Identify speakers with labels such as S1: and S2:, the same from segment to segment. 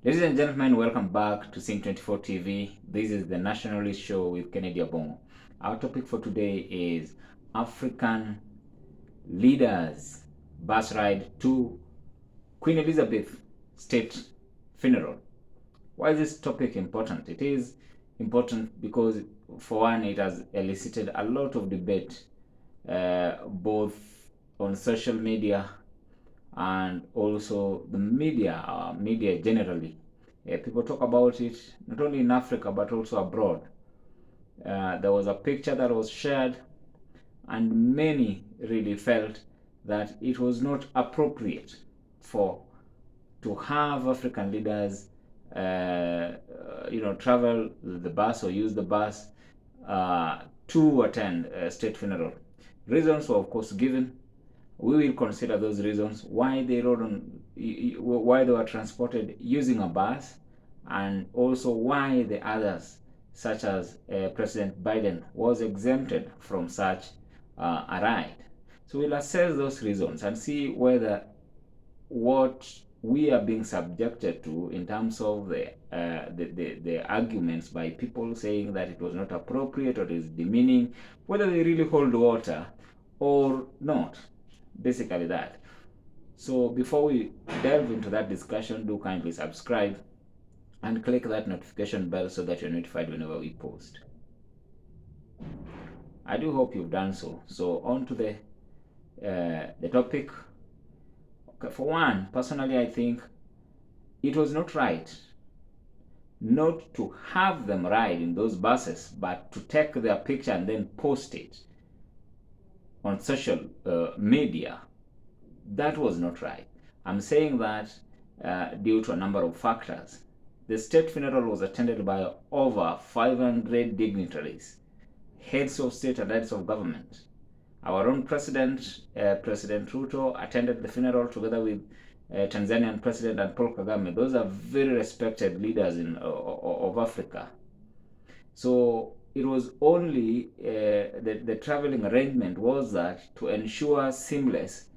S1: Ladies and gentlemen, welcome back to Scene24 TV. This is the Nationalist show with Kennedy Abong. Our topic for today is African leaders bus ride to Queen Elizabeth state funeral. Why is this topic important? It is important because, for one, it has elicited a lot of debate, both on social media and also the media generally. People talk about it not only in Africa but also abroad. There was a picture that was shared, and many really felt that it was not appropriate for to have African leaders, travel the bus or use the bus to attend a state funeral. Reasons were, of course, given. We will consider those reasons why they were transported using a bus, and also why the others, such as President Biden, was exempted from such a ride. So we'll assess those reasons and see whether what we are being subjected to in terms of the arguments by people saying that it was not appropriate or is demeaning, whether they really hold water or not. Basically that. So before we delve into that discussion, do kindly subscribe and click that notification bell so that you're notified whenever we post. I do hope you've done so. So on to the topic. Okay, for one, personally, I think it was not right not to have them ride in those buses, but to take their picture and then post it on social media. That was not right. I'm saying that due to a number of factors. The state funeral was attended by over 500 dignitaries, heads of state and heads of government. Our own president, President RUTO, attended the funeral together with Tanzanian President and Paul Kagame. Those are very respected leaders of Africa. So it was only the traveling arrangement was that to ensure seamless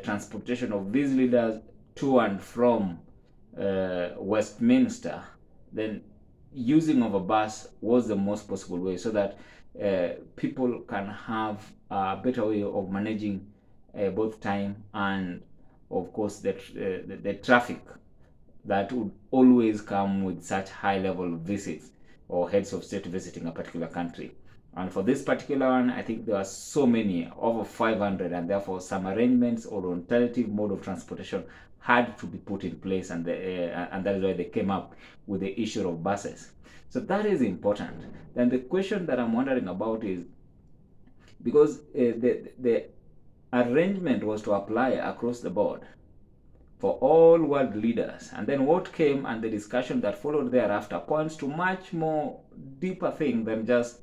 S1: transportation of these leaders to and from Westminster, then using of a bus was the most possible way, so that people can have a better way of managing both time and, of course, the traffic that would always come with such high level visits or heads of state visiting a particular country. And for this particular one, I think there are so many, over 500, and therefore some arrangements or alternative mode of transportation had to be put in place, and that is why they came up with the issue of buses. So that is important. Then the question that I'm wondering about is, because the arrangement was to apply across the board for all world leaders, and then what came and the discussion that followed thereafter points to much more deeper thing than just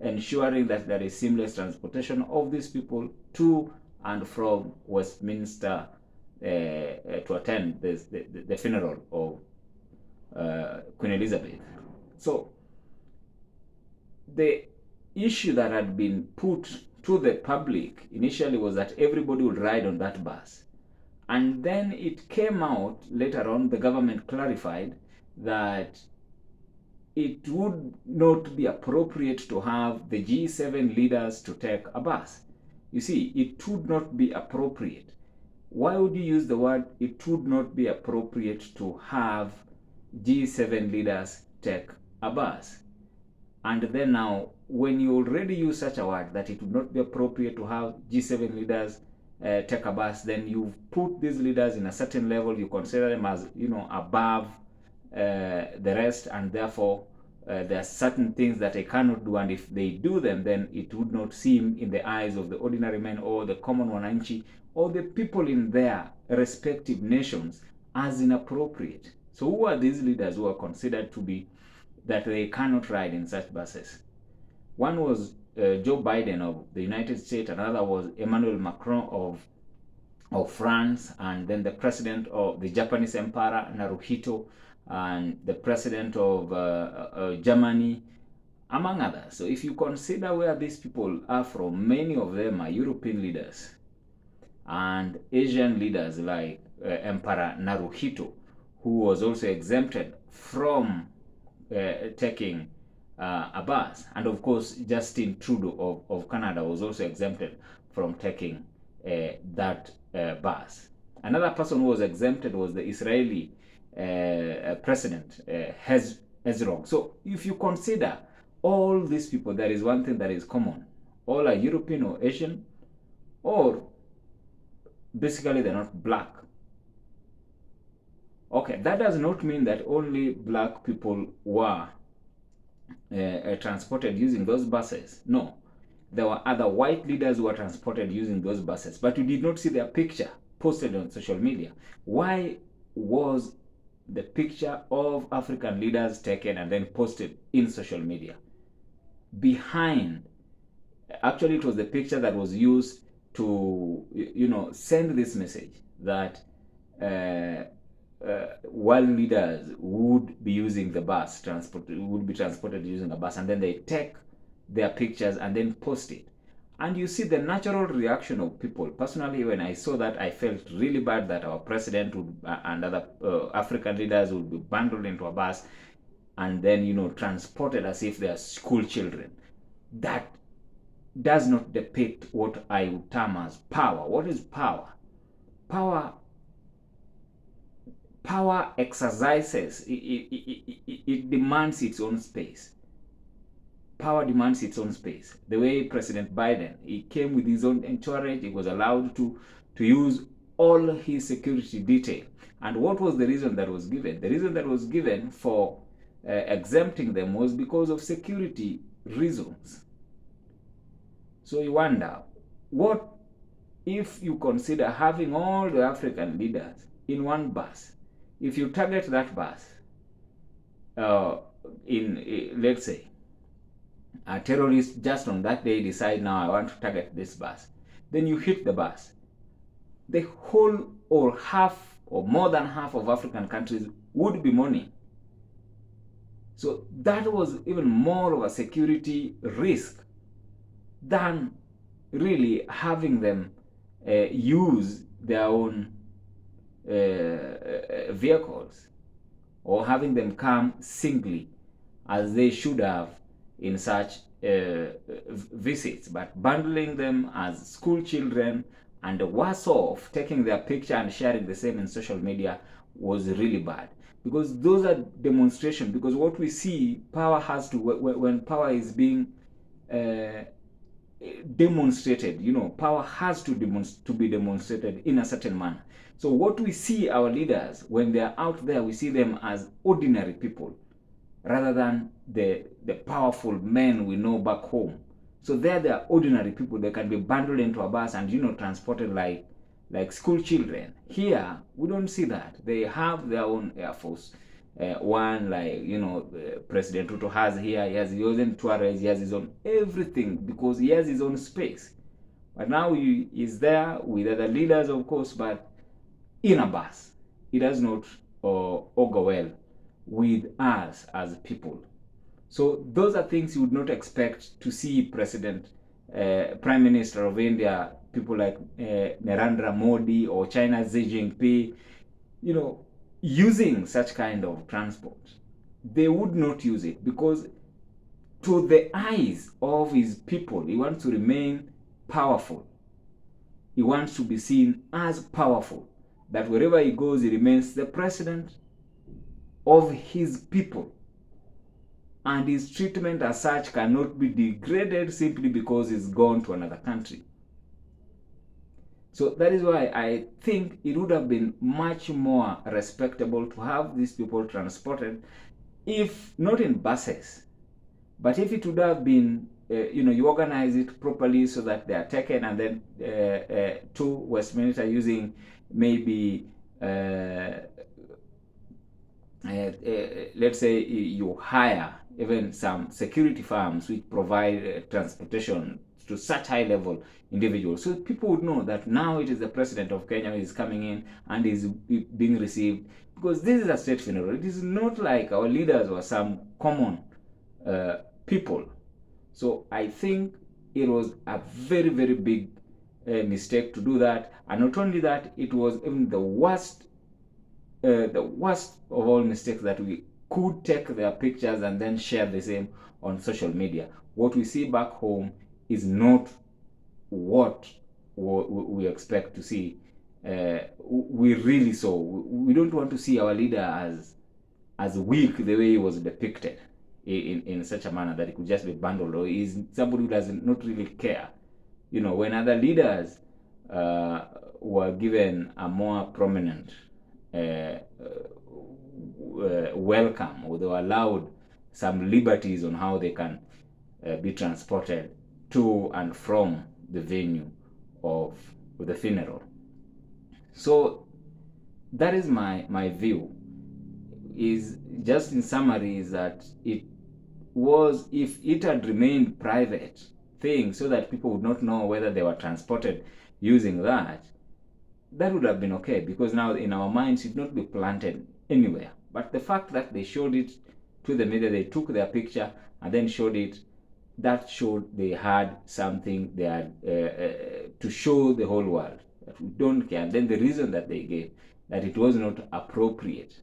S1: ensuring that there is seamless transportation of these people to and from Westminster to attend the funeral of Queen Elizabeth. So the issue that had been put to the public initially was that everybody would ride on that bus. And then it came out later on, the government clarified that it would not be appropriate to have the G7 leaders to take a bus. You see, it would not be appropriate. Why would you use the word it would not be appropriate to have G7 leaders take a bus? And then now, when you already use such a word that it would not be appropriate to have G7 leaders take a bus, then you've put these leaders in a certain level. You consider them as, above the rest, and therefore there are certain things that they cannot do, and if they do them, then it would not seem in the eyes of the ordinary man or the common wananchi or the people in their respective nations as inappropriate. So who are these leaders who are considered to be that they cannot ride in such buses? One was Joe Biden of the United States, another was Emmanuel Macron of France, and then the president of the Japanese Emperor Naruhito, and the president of Germany, among others. So if you consider where these people are from, many of them are European leaders and Asian leaders like Emperor Naruhito, who was also exempted from taking a bus. And of course, Justin Trudeau of Canada was also exempted from taking that bus. Another person who was exempted was the Israeli president, Hezron. So if you consider all these people, there is one thing that is common. All are European or Asian, or basically they're not black. Okay, that does not mean that only black people were transported using those buses. No, there were other white leaders who were transported using those buses, but you did not see their picture posted on social media. Why was the picture of African leaders taken and then posted in social media? Behind, actually, it was the picture that was used to, send this message that world leaders would be using the bus, would be transported using a bus, and then they take their pictures and then post it. And you see the natural reaction of people. Personally, when I saw that, I felt really bad that our president would, and other African leaders would be bundled into a bus and then, transported as if they are school children. That does not depict what I would term as power. What is power? Power exercises, it demands its own space. Power demands its own space. The way President Biden, he came with his own entourage, he was allowed to use all his security detail. And what was the reason that was given? The reason that was given for exempting them was because of security reasons. So you wonder, what if you consider having all the African leaders in one bus? If you target that bus, let's say, a terrorist just on that day decide, now I want to target this bus, then you hit the bus. The whole or half or more than half of African countries would be mourning. So that was even more of a security risk than really having them use their own vehicles, or having them come singly as they should have in such visits, but bundling them as school children, and worse off, taking their picture and sharing the same in social media was really bad. Because those are demonstrations. Because what we see, power has to, when power is being demonstrated, power has to be demonstrated in a certain manner. So what we see our leaders, when they are out there, we see them as ordinary people rather than the powerful men we know back home. So they are ordinary people. They can be bundled into a bus and transported like school children. Here we don't see that. They have their own air force. One, like President RUTO has here. He has his own tourist. He has his own everything, because he has his own space. But now he is there with other leaders, of course, but in a bus. It does not augur well with us as people. So those are things you would not expect to see Prime Minister of India, people like Narendra Modi or China's Xi Jinping, using such kind of transport. They would not use it because to the eyes of his people, he wants to remain powerful. He wants to be seen as powerful, that wherever he goes, he remains the president of his people. And his treatment as such cannot be degraded simply because he's gone to another country. So that is why I think it would have been much more respectable to have these people transported, if not in buses, but if it would have been, you organize it properly so that they are taken and then to Westminster using maybe, let's say you hire even some security firms which provide transportation to such high level individuals, so people would know that now it is the president of Kenya who is coming in and is being received, because this is a state funeral. It is not like our leaders were some common people. So I think it was a very, very big mistake to do that. And not only that, it was even the worst the worst of all mistakes, that we could take their pictures and then share the same on social media. What we see back home is not what we expect to see. We really so we don't want to see our leader as weak the way he was depicted in such a manner that he could just be bundled, or is somebody who does not really care. When other leaders were given a more prominent welcome, or they were allowed some liberties on how they can be transported to and from the venue of the funeral. So that is my view. Is just in summary, is that it was, if it had remained private thing so that people would not know whether they were transported using that would have been okay, because now in our minds it would not be planted anywhere. But the fact that they showed it to the media, they took their picture and then showed it, that showed they had something they had to show the whole world, that we don't care. And then the reason that they gave, that it was not appropriate,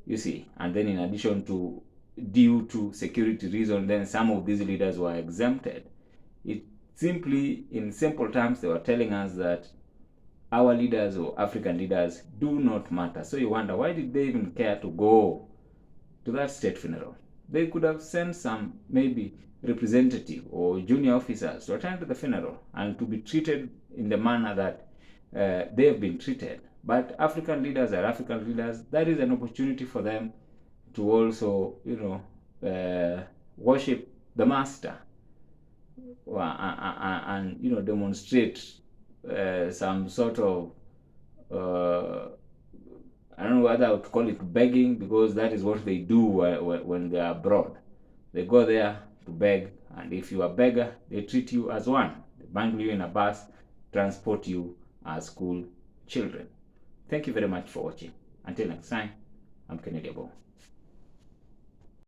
S1: you see. And then in addition to, due to security reason, then some of these leaders were exempted. It simply, in simple terms, they were telling us that our leaders, or African leaders, do not matter. So you wonder, why did they even care to go to that state funeral? They could have sent some, maybe, representative or junior officers to attend to the funeral and to be treated in the manner that they have been treated. But African leaders are African leaders. That is an opportunity for them to also, worship the master, and demonstrate some sort of I don't know whether I would call it begging, because that is what they do when they are abroad. They go there to beg, and if you are a beggar, they treat you as one. They bundle you in a bus, transport you as school children. Thank you very much for watching. Until next time, I'm Kennedy Abo.